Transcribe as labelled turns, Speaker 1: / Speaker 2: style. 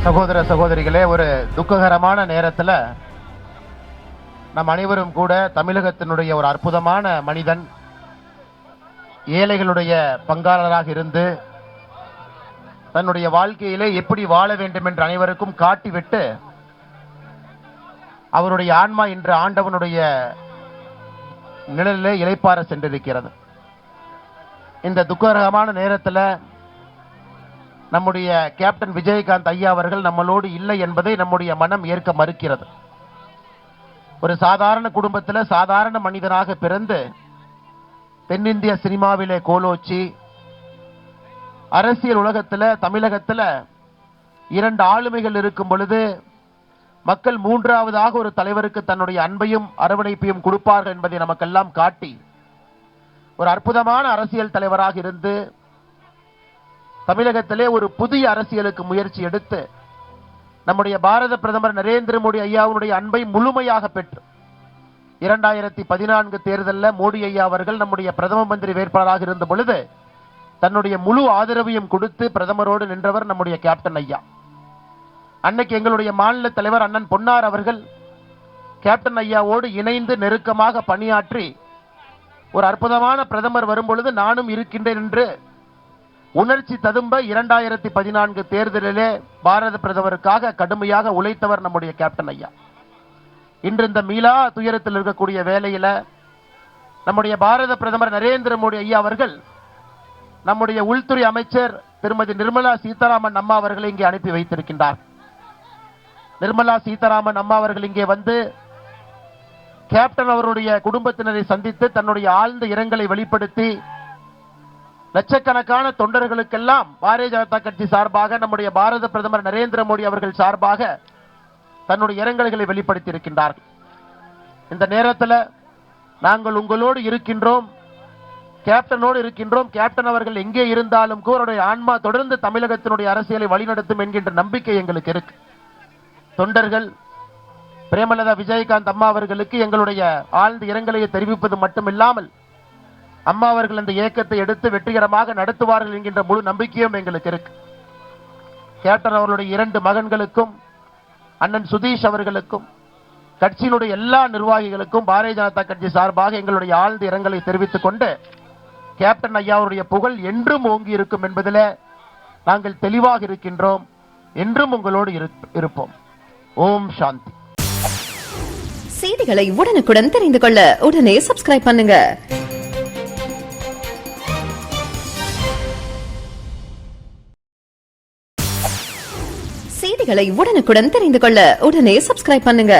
Speaker 1: சகோதர சகோதரிகளே, ஒரு துக்ககரமான நேரத்தில் நம் அனைவரும் கூட தமிழகத்தினுடைய ஒரு அற்புதமான மனிதன், ஏழைகளுடைய பங்காளராக இருந்து தன்னுடைய வாழ்க்கையிலே எப்படி வாழ வேண்டும் என்று அனைவருக்கும் காட்டிவிட்டு அவருடைய ஆன்மா இன்று ஆண்டவனுடைய நிழலிலே இளைப்பாற சென்றிருக்கிறது. இந்த துக்ககரமான நேரத்தில் நம்முடைய கேப்டன் விஜயகாந்த் ஐயா அவர்கள் நம்மளோடு இல்லை என்பதை நம்முடைய மனம் ஏற்க மறுக்கிறது. ஒரு சாதாரண குடும்பத்தில் சாதாரண மனிதனாக பிறந்து தென்னிந்திய சினிமாவிலே கோலோச்சி அரசியல் உலகத்தில் தமிழகத்தில் 2 ஆளுமைகள் இருக்கும் பொழுது மக்கள் 3வதாக ஒரு தலைவருக்கு தன்னுடைய அன்பையும் அரவணைப்பையும் கொடுப்பார்கள் என்பதை நமக்கெல்லாம் காட்டி ஒரு அற்புதமான அரசியல் தலைவராக இருந்து தமிழகத்திலே ஒரு புதிய அரசியலுக்கு முயற்சி எடுத்து நம்முடைய பாரத பிரதமர் நரேந்திர மோடி ஐயாவுடைய அன்பை முழுமையாக பெற்று 2014 தேர்தலில் மோடி ஐயா அவர்கள் நம்முடைய பிரதம மந்திரி வேட்பாளராக இருந்த பொழுது தன்னுடைய முழு ஆதரவையும் கொடுத்து பிரதமரோடு நின்றவர் நம்முடைய கேப்டன் ஐயா. அன்னைக்கு எங்களுடைய மாநில தலைவர் அண்ணன் பொன்னார் அவர்கள் கேப்டன் ஐயாவோடு இணைந்து நெருக்கமாக பணியாற்றி ஒரு அற்புதமான பிரதமர் வரும் பொழுது நானும் இருக்கின்றேன் என்று உணர்ச்சி ததும்ப 2014 தேர்தலிலே பாரத பிரதமருக்காக கடுமையாக உழைத்தவர் நம்முடைய கேப்டன் ஐயா. இன்று இந்த மீளா துயரத்தில் இருக்கக்கூடிய வேளையில நம்முடைய பாரத பிரதமர் நரேந்திர மோடி ஐயா அவர்கள் நம்முடைய உள்துறை அமைச்சர் திருமதி நிர்மலா சீதாராமன் அம்மா அவர்களை இங்கே அனுப்பி வைத்திருக்கின்றார். நிர்மலா சீதாராமன் அம்மா அவர்கள் இங்கே வந்து கேப்டன் அவருடைய குடும்பத்தினரை சந்தித்து தன்னுடைய ஆழ்ந்த இரங்கலை வெளிப்படுத்தி லட்சக்கணக்கான தொண்டர்களுக்கெல்லாம் பாரதிய ஜனதா கட்சி சார்பாக நம்முடைய பாரத பிரதமர் நரேந்திர மோடி அவர்கள் சார்பாக தன்னுடைய இரங்கல்களை வெளிப்படுத்தி இருக்கின்றார்கள். இந்த நேரத்தில் நாங்கள் உங்களோடு இருக்கின்றோம், கேப்டனோடு இருக்கின்றோம். கேப்டன் அவர்கள் எங்கே இருந்தாலும் கூட அவருடைய ஆன்மா தொடர்ந்து தமிழகத்தினுடைய அரசியலை வழிநடத்தும் என்கின்ற நம்பிக்கை எங்களுக்கு இருக்கு. தொண்டர்கள் பிரேமலதா விஜயகாந்த் அம்மா அவர்களுக்கு எங்களுடைய ஆழ்ந்த இரங்கலை தெரிவிப்பது மட்டுமில்லாமல் அம்மா அவர்கள் இந்த இயக்கத்தை எடுத்து வெற்றிகரமாக நடத்துவார்கள் என்கின்ற முழு நம்பிக்கையும் எங்களுக்கு இருக்கு. கேப்டன் அவர்களுடைய 2 மகன்களுக்கும் அண்ணன் சுதீஷ் அவர்களுக்கும் கட்சியினுடைய எல்லா நிர்வாகிகளுக்கும் பாரதிய ஜனதா கட்சி சார்பாக எங்களுடைய ஆழ்ந்த இரங்கலை தெரிவித்துக் கொண்டு கேப்டன் ஐயாவுடைய புகழ் என்றும் ஓங்கி இருக்கும் என்பதில் நாங்கள் தெளிவாக இருக்கின்றோம். என்றும் உங்களோடு இருப்போம். ஓம் சாந்தி.
Speaker 2: செய்திகளை உடனுக்குடன் தெரிந்து கொள்ள உடனே சப்ஸ்கிரைப் பண்ணுங்க. செய்திகளை உடனுக்குடன் தெரிந்து கொள்ள உடனே சப்ஸ்கிரைப் பண்ணுங்க.